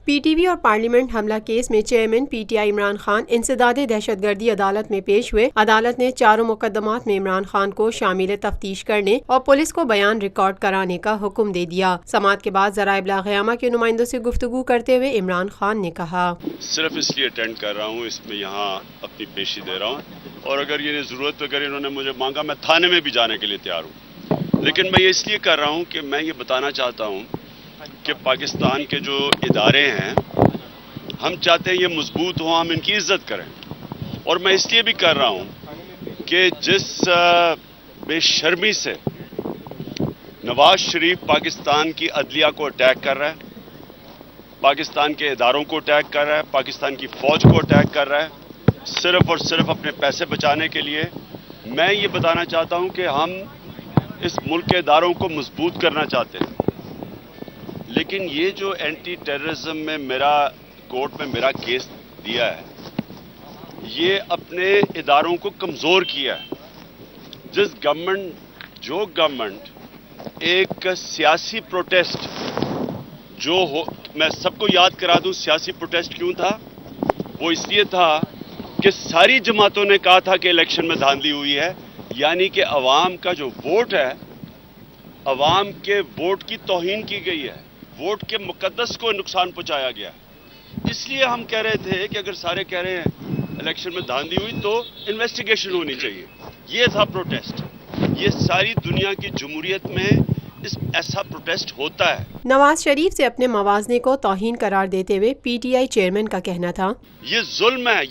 P T V اور parliament حملہ case میں chairman P T I Imran Khan انسداد دہشت گردی عدالت میں پیش ہوئے۔ عدالت نے چاروں مقدمات میں عمران خان کو شامل تفتیش کرنے اور پولیس کو بیان ریکارڈ کرانے کا حکم دے دیا۔ سماعت کے بعد ذرائع ابلاغ عامہ کے نمائندوں سے گفتگو کرتے ہوئے عمران خان نے کہا، صرف اس لیے اٹینڈ کر رہا ہوں، اس میں یہاں اپنی پیشی دے رہا ہوں، اور اگر یہ ضرورت اگر انہوں نے مجھے مانگا میں تھانے میں بھی جانے کے لیے تیار ہوں، لیکن میں یہ اس لیے کر رہا ہوں کہ میں یہ بتانا چاہتا ہوں کہ پاکستان کے جو ادارے ہیں ہم چاہتے ہیں یہ مضبوط ہوں، ہم ان کی عزت کریں، اور میں اس لیے بھی کر رہا ہوں کہ جس بے شرمی سے نواز شریف پاکستان کی عدلیہ کو اٹیک کر رہا ہے، پاکستان کے اداروں کو اٹیک کر رہا ہے، پاکستان کی فوج کو اٹیک کر رہا ہے، صرف اور صرف اپنے پیسے بچانے کے لیے، میں یہ بتانا چاہتا ہوں کہ ہم اس ملک کے اداروں کو مضبوط کرنا چاہتے ہیں، لیکن یہ جو اینٹی ٹیررزم میں کورٹ میں میرا کیس دیا ہے، یہ اپنے اداروں کو کمزور کیا ہے۔ جو گورنمنٹ ایک سیاسی پروٹیسٹ میں سب کو یاد کرا دوں سیاسی پروٹیسٹ کیوں تھا، وہ اس لیے تھا کہ ساری جماعتوں نے کہا تھا کہ الیکشن میں دھاندلی ہوئی ہے، یعنی کہ عوام کا جو ووٹ ہے، عوام کے ووٹ کی توہین کی گئی ہے، ووٹ کے مقدس کو نقصان پہنچایا گیا۔ اس لیے ہم کہہ رہے تھے کہ اگر سارے کہہ رہے ہیں الیکشن میں دھاندلی ہوئی تو انویسٹیگیشن ہونی چاہیے، یہ تھا پروٹیسٹ۔ یہ ساری دنیا کی جمہوریت میں ایسا پروٹیسٹ ہوتا ہے۔ نواز شریف سے اپنے موازنے کو توہین قرار دیتے ہوئے پی ٹی آئی چیئرمین کا کہنا تھا، یہ ظلم ہے،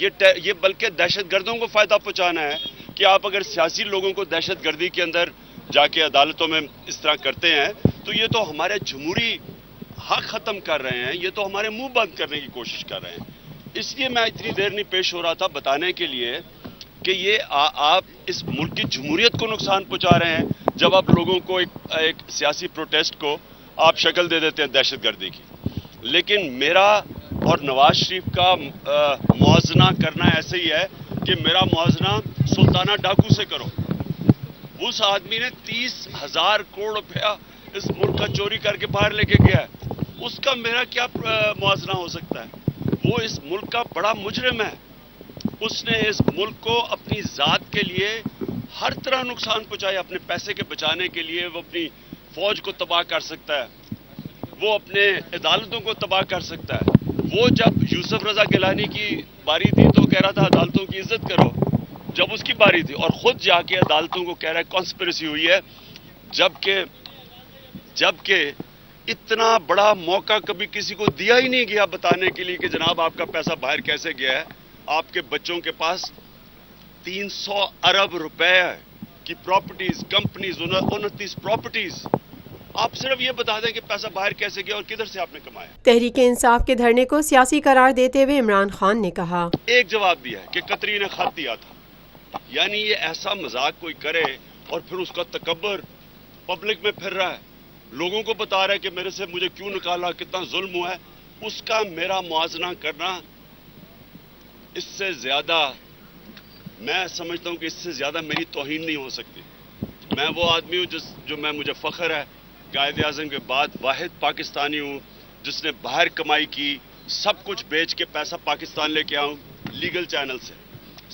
یہ بلکہ دہشت گردوں کو فائدہ پہنچانا ہے کہ آپ اگر سیاسی لوگوں کو دہشت گردی کے اندر جا کے عدالتوں میں اس طرح کرتے ہیں تو یہ تو ہمارے جمہوری حق ختم کر رہے ہیں، یہ تو ہمارے منہ بند کرنے کی کوشش کر رہے ہیں۔ اس لیے میں اتنی دیر نہیں پیش ہو رہا تھا بتانے کے لیے کہ یہ آپ اس ملک کی جمہوریت کو نقصان پہنچا رہے ہیں جب آپ لوگوں کو ایک سیاسی پروٹیسٹ کو آپ شکل دے دیتے ہیں دہشت گردی کی۔ لیکن میرا اور نواز شریف کا موازنہ کرنا ایسے ہی ہے کہ میرا موازنہ سلطانہ ڈاکو سے کرو۔ اس آدمی نے 30,000 کروڑ روپیہ اس ملک کا چوری کر کے باہر لے کے گیا ہے، اس کا میرا کیا موازنہ ہو سکتا ہے؟ وہ اس ملک کا بڑا مجرم ہے، اس نے اس ملک کو اپنی ذات کے لیے ہر طرح نقصان پہنچایا، اپنے پیسے کے بچانے کے لیے وہ اپنی فوج کو تباہ کر سکتا ہے، وہ اپنے عدالتوں کو تباہ کر سکتا ہے۔ وہ جب یوسف رضا گیلانی کی باری تھی تو کہہ رہا تھا عدالتوں کی عزت کرو، جب اس کی باری تھی، اور خود جا کے عدالتوں کو کہہ رہا ہے کانسپریسی ہوئی ہے، جبکہ اتنا بڑا موقع کبھی کسی کو دیا ہی نہیں گیا بتانے کے لیے کہ جناب آپ کا پیسہ باہر کیسے گیا ہے۔ آپ کے بچوں کے پاس 300 ارب روپے کی پراپرٹیز، کمپنیز، 29 پراپرٹیز، آپ صرف یہ بتا دیں کہ پیسہ باہر کیسے گیا اور کدھر سے آپ نے کمایا۔ تحریک انصاف کے دھرنے کو سیاسی قرار دیتے ہوئے عمران خان نے کہا، ایک جواب دیا ہے کہ قطری نے خط دیا تھا، یعنی یہ ایسا مذاق کوئی کرے اور پھر اس کا تکبر پبلک میں پھر رہا ہے، لوگوں کو بتا رہا ہے کہ میرے سے مجھے کیوں نکالا، کتنا ظلم ہوا ہے، اس کا میرا موازنہ کرنا اس سے زیادہ، میں سمجھتا ہوں کہ اس سے زیادہ میری توہین نہیں ہو سکتی۔ میں وہ آدمی ہوں مجھے فخر ہے، قائد اعظم کے بعد واحد پاکستانی ہوں جس نے باہر کمائی کی، سب کچھ بیچ کے پیسہ پاکستان لے کے آؤں لیگل چینل سے۔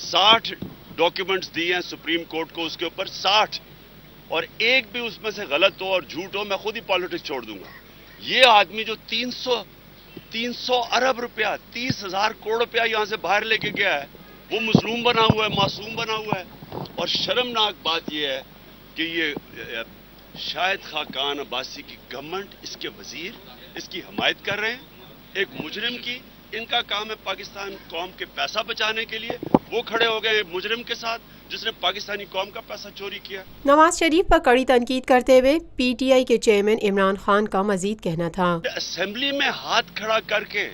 60 ڈاکیومنٹس دیے ہیں سپریم کورٹ کو اس کے اوپر، 60، اور ایک بھی اس میں سے غلط ہو اور جھوٹ ہو میں خود ہی پالیٹکس چھوڑ دوں گا۔ یہ آدمی جو 300 ارب روپیہ، 30,000 کروڑ روپیہ یہاں سے باہر لے کے گیا ہے، وہ مظلوم بنا ہوا ہے، معصوم بنا ہوا ہے، اور شرمناک بات یہ ہے کہ یہ شاہد خاقان عباسی کی گورنمنٹ، اس کے وزیر اس کی حمایت کر رہے ہیں، ایک مجرم کی۔ ان کا کام ہے پاکستان قوم کے پیسہ بچانے کے لیے، وہ کھڑے ہو گئے مجرم کے ساتھ جس نے پاکستانی قوم کا پیسہ چوری کیا۔ نواز شریف پر کڑی تنقید کرتے ہوئے پی ٹی آئی کے چیئرمین عمران خان کا مزید کہنا تھا، اسمبلی میں ہاتھ کھڑا کر کے،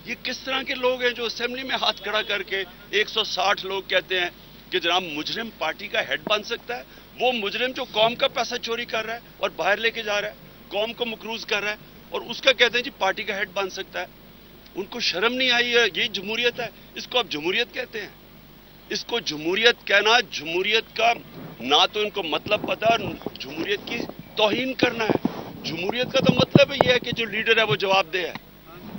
یہ کس طرح کے لوگ ہیں جو اسمبلی میں ہاتھ کھڑا کر کے 160 لوگ کہتے ہیں کہ جناب مجرم پارٹی کا ہیڈ بن سکتا ہے؟ وہ مجرم جو قوم کا پیسہ چوری کر رہا ہے اور باہر لے کے جا رہا ہے، قوم کو مقروض کر رہا ہے، اور اس کا کہتے ہیں جی پارٹی کا ہیڈ بن سکتا ہے۔ ان کو شرم نہیں آئی ہے؟ یہ جمہوریت ہے، اس کو آپ جمہوریت کہتے ہیں؟ اس کو جمہوریت کہنا، جمہوریت کا نہ تو ان کو مطلب پتا، اور جمہوریت کی توہین کرنا ہے۔ جمہوریت کا تو مطلب یہ ہے کہ جو لیڈر ہے وہ جواب دہ ہے۔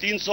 300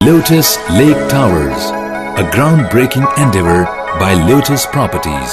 Lotus Lake Towers, a groundbreaking endeavor by Lotus Properties.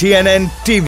TNN TV।